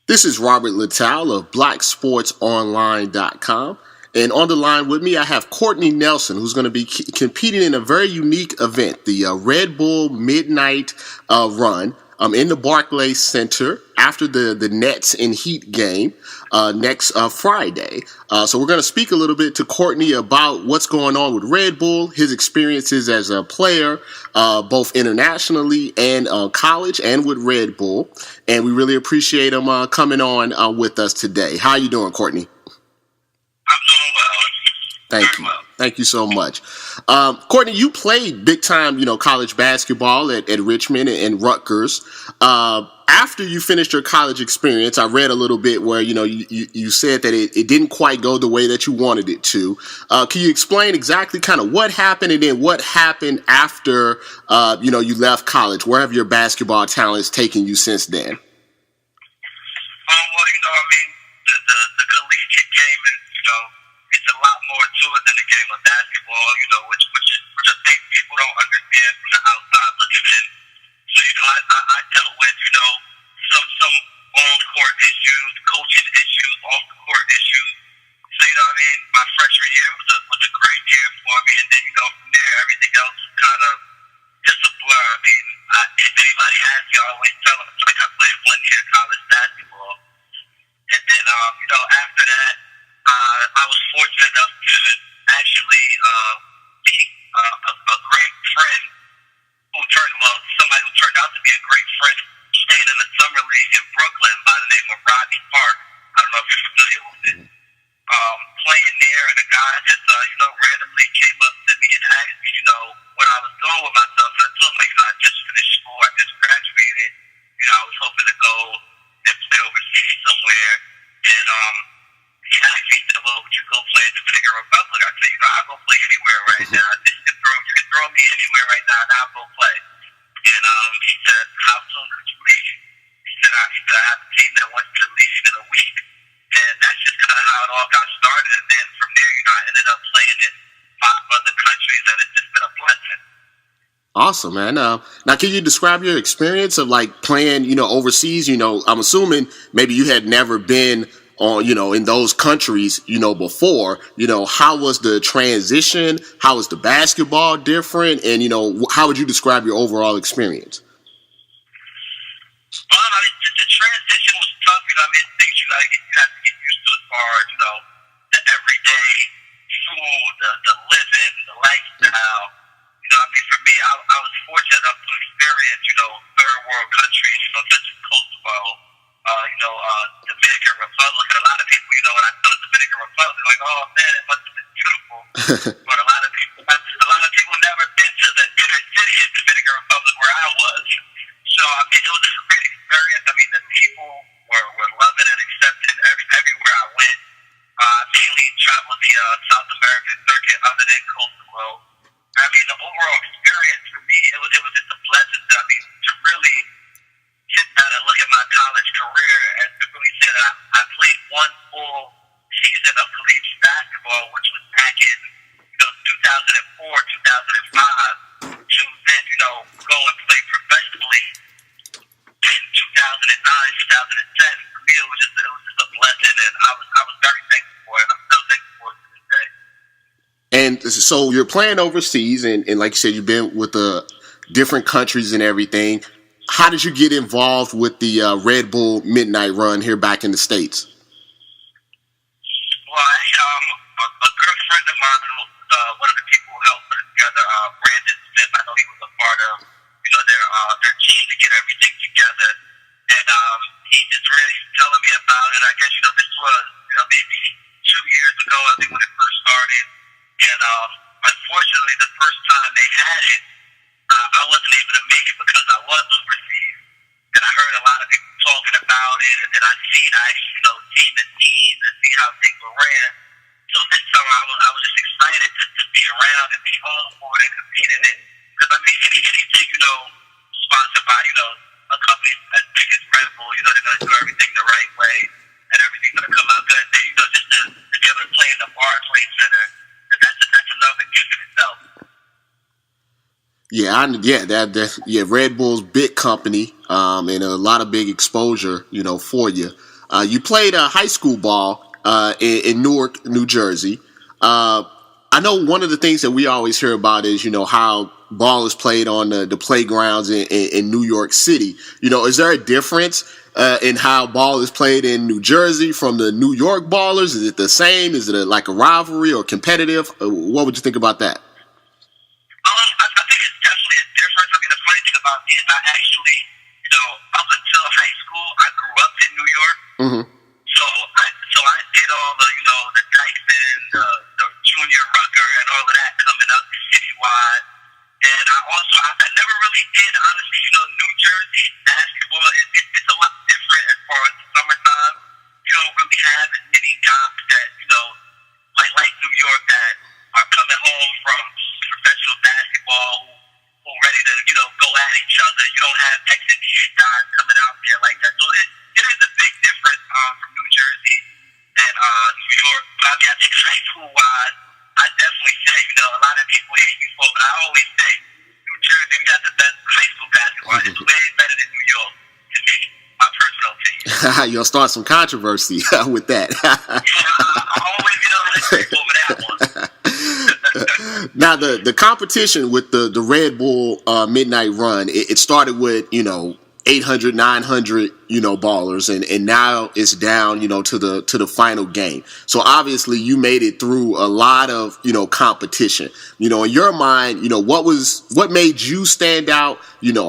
This is Robert Little of BlackSportsOnline.com. And on the line with me, I have Courtney Nelson, who's going to be competing in a very unique event, the Red Bull Midnight Run in the Barclays Center after the Nets and Heat game next Friday. So we're going to speak a little bit to Courtney about what's going on with Red Bull, his experiences as a player, both internationally and college and with Red Bull. And we really appreciate him coming on with us today. How you doing, Courtney? I'm doing well. Thank you. Thank you so much. Courtney, you played big time, college basketball at Richmond and Rutgers. After you finished your college experience, I read a little bit where, you said that it didn't quite go the way that you wanted it to. Can you explain exactly kind of what happened and then what happened after, you left college? Where have your basketball talents taken you since then? The collegiate game is, it's a lot more to it than the game of basketball, which I think people don't understand from the outside looking in. So, I dealt with, some on-court issues, coaching issues, off-the-court issues. So, my freshman year was a great year for me. And then, from there, everything else was kind of just a blur. If anybody asks you, I always tell them it's like I played 1 year college basketball. And then, after that, I was fortunate enough to actually meet a great friend somebody who turned out to be a great friend, staying in the summer league in Brooklyn by the name of Rodney Park. I don't know if you're familiar with it. Playing there, and a guy just, randomly came up to me and asked me, what I was doing with myself. And I told him, I just finished school, I just graduated. I was hoping to go and play overseas somewhere. And he asked me, well, would you go play in Dominican Republic? I said, I'll go play anywhere right now. You can throw me anywhere right now, and I'll go play. And he said, how soon could you leave? He said, I have a team that wants to leave in a week. And that's just kind of how it all got started. And then from there, I ended up playing in 5 other countries, and it's just been a blessing. Awesome, man. Now, can you describe your experience of playing, overseas? I'm assuming maybe you had never been on, in those countries, before. How was the transition? How was the basketball different? And, how would you describe your overall experience? The transition was tough. Things you have to get used to as far as, the everyday food, the living, the lifestyle. For me, I was fortunate enough to experience, third world countries, such as Kosovo, Dominican Republic. And a lot of people, when I saw the Dominican Republic, they're like, oh man, it must have been beautiful. But a lot of people never been to the inner city of Dominican Republic where I was. So, it was a great experience. The people were loving and accepting everywhere I went. I mainly traveled the South American circuit other than Kosovo. The overall experience for me, it was just a blessing to really sit down and look at my college career and to really say that I played one full season of collegiate basketball, which was back in 2004, 2005, to then go and play professionally in 2009, 2010. For me, it was just a blessing, and I was very thankful for it. I'm still thankful for it to this day. And so you're playing overseas, and like you said, you've been with the different countries and everything. How did you get involved with the Red Bull Midnight Run here back in the States? Well, a good friend of mine, one of the people who helped put it together, Brandon Smith, I know he was a part of, their team to get everything together. And he just really telling me about it. I guess, this was, maybe 2 years ago, I think, when it first started. And unfortunately, the first time they had it, I wasn't able to make it because I was overseas. And I heard a lot of people talking about it, and then I actually, seen the teams and see how things were ran. So this summer, I was just excited to be around and be home for it and compete in it. Because, anything, sponsored by, a company as big as Red Bull, they're going to do everything the right way, and everything's going to come out good. And then, just to be able to play in the Barclays Center, that's another gift in itself. Red Bull's big company, and a lot of big exposure, for you. You played high school ball in Newark, New Jersey. I know one of the things that we always hear about is, how ball is played on the playgrounds in New York City. Is there a difference in how ball is played in New Jersey from the New York ballers? Is it the same? Is it like a rivalry or competitive? What would you think about that? I think it's definitely a difference. I mean, the funny thing about me is I actually, up until high school, I grew up in New York. Mm-hmm. So I did all the, the Dyson, the Junior Rucker, and all of that coming up citywide. And I never really did, honestly, New Jersey basketball, it's a lot different as far as the summertime. You don't really have as many guys that, like New York, that are coming home from professional basketball who ready to, go at each other. You don't have ex-NBA guys coming out there like that. So it is a big difference from New Jersey and New York. But I mean, I think high school-wise, I definitely say, a lot of people hate me for, but I always say, New Jersey, we got the best high school basketball. It's way better than New York, to me, my personal opinion. You'll start some controversy with that. I always get on the tape over that one. Now, the competition with the Red Bull Midnight Run, it started with, 800, 900, ballers, and now it's down, to the final game. So obviously you made it through a lot of, competition. In your mind, what made you stand out?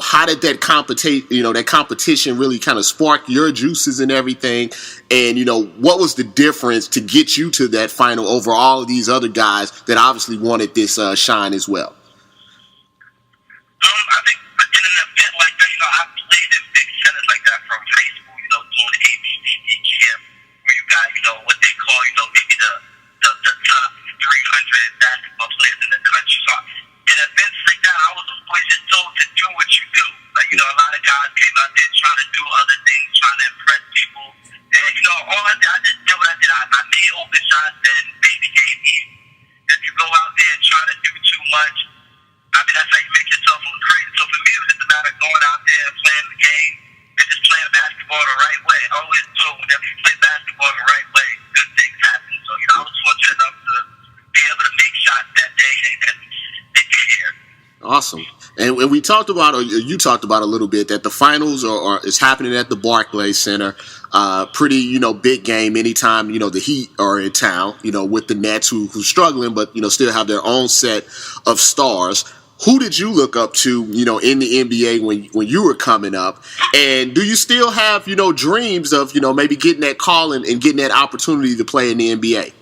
How did that competition really kind of spark your juices and everything? And, what was the difference to get you to that final over all of these other guys that obviously wanted this shine as well? I think in an event like that, I played in big centers like that from high school, doing the ABCD camp, where you got, what they call, maybe the top 300 basketball players in the country. So in events like that, I was always just told to do what you do. Like, a lot of guys came out there trying to do other things, trying to impress people. And, all I just did what I did. I made open shots and baby gave easy. If you go out there and try to do too much, I mean, that's how you make yourself look crazy. So for me, it was just a matter of going out there and playing the game and just playing basketball the right way. I always told whenever you play basketball the right way, good things happen. So, I was fortunate enough to be able to make shots that day and get here. Awesome. And we talked about, or you talked about a little bit, that the finals is happening at the Barclays Center. Pretty, big game anytime, the Heat are in town, with the Nets who's struggling, but, still have their own set of stars. Who did you look up to, in the NBA when you were coming up? And do you still have, dreams of, maybe getting that call and getting that opportunity to play in the NBA?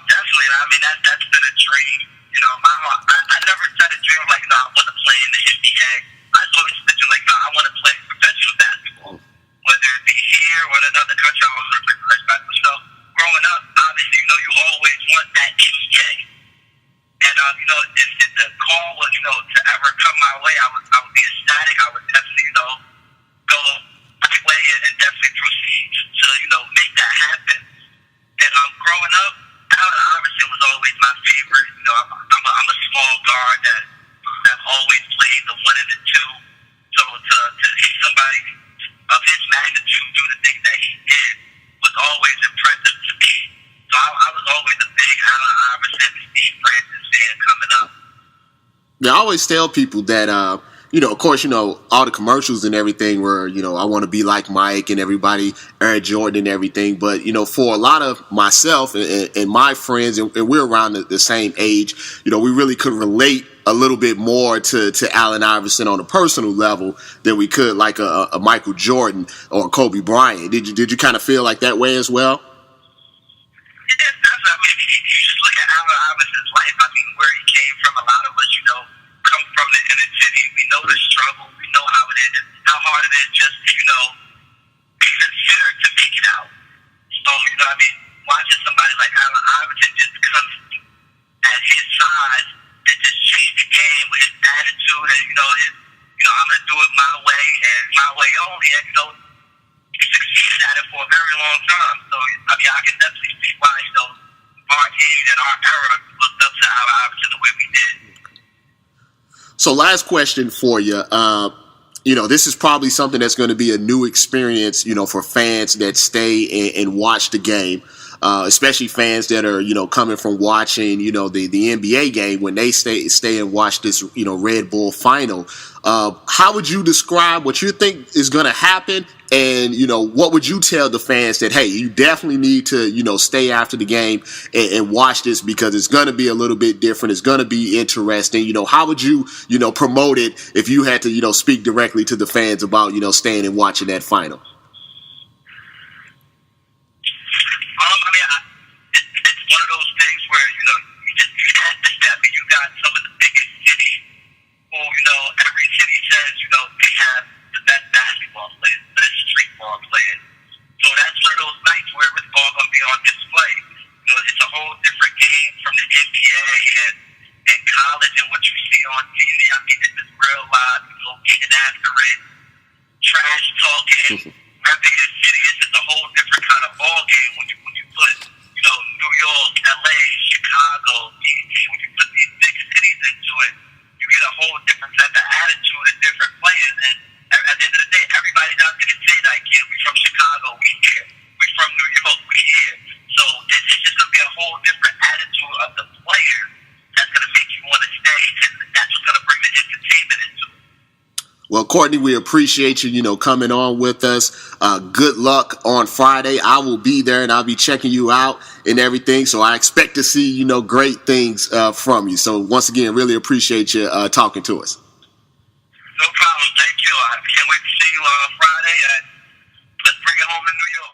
Definitely. I mean, that's been a dream. I never set a dream like, I want to play in the NBA. I always said, I want to play professional basketball. Whether it be here or in another country, I want to play professional basketball. Growing up, obviously, you always want that NBA. And, if the call was, to ever come my way, I would be ecstatic. I would definitely, go my way and definitely proceed to, make that happen. And growing up, Allen Iverson was always my favorite. I'm a small guard that always played the 1 and the 2. So to see somebody of his magnitude do the things that he did was always impressive to me. So I was always a big Allen Iverson and Steve Francis fan coming up. Yeah, I always tell people that, of course, all the commercials and everything were, I want to be like Mike and everybody, Eric Jordan and everything. But, for a lot of myself and my friends, and we're around the same age, we really could relate a little bit more to Allen Iverson on a personal level than we could like a Michael Jordan or Kobe Bryant. Did you kind of feel like that way as well? Yeah, definitely. I mean, you just look at Allen Iverson's life. I mean, where he came from, a lot of us, come from the inner city. We know the struggle. We know how it is, how hard it is just to, be considered to make it out. So, watching somebody like Allen Iverson just come at his size and just change the game with his attitude and, I'm going to do it my way and my way only. And, he succeeded at it for a very long time. So, I can definitely see why, our age and our era looked up to Allen Iverson the way we did. So last question for you. this is probably something that's going to be a new experience, for fans that stay and watch the game, especially fans that are, coming from watching, the NBA game when they stay and watch this, Red Bull final. How would you describe what you think is going to happen? And, what would you tell the fans that, hey, you definitely need to, stay after the game and watch this because it's going to be a little bit different. It's going to be interesting. How would you, promote it if you had to, speak directly to the fans about, staying and watching that final? It's one of those things where, you have to step in. You got some of the biggest cities who, every city says, they have the best basketball players, the best street ball players. So that's one of those nights where it's all going to be on display. It's a whole different game from the NBA and college and what you see on TV. I mean, this is real live, getting after it, trash talking, repping the city. It's just a whole different kind of ball game when you put, New York, LA, Chicago, DC, when you put these big cities into it, you get a whole different type of attitude and different players. And at the end of the day, everybody's not going to say that, kid, we from Chicago, we here. We from New York, we here. So it's just going to be a whole different attitude of the player that's going to make you want to stay, and that's what's going to bring the entertainment into it. Well, Courtney, we appreciate you, coming on with us. Good luck on Friday. I will be there and I'll be checking you out and everything. So I expect to see, great things from you. So once again, really appreciate you talking to us. No problem. Thank you. I can't wait to see you on Friday. Let's bring it home to New York.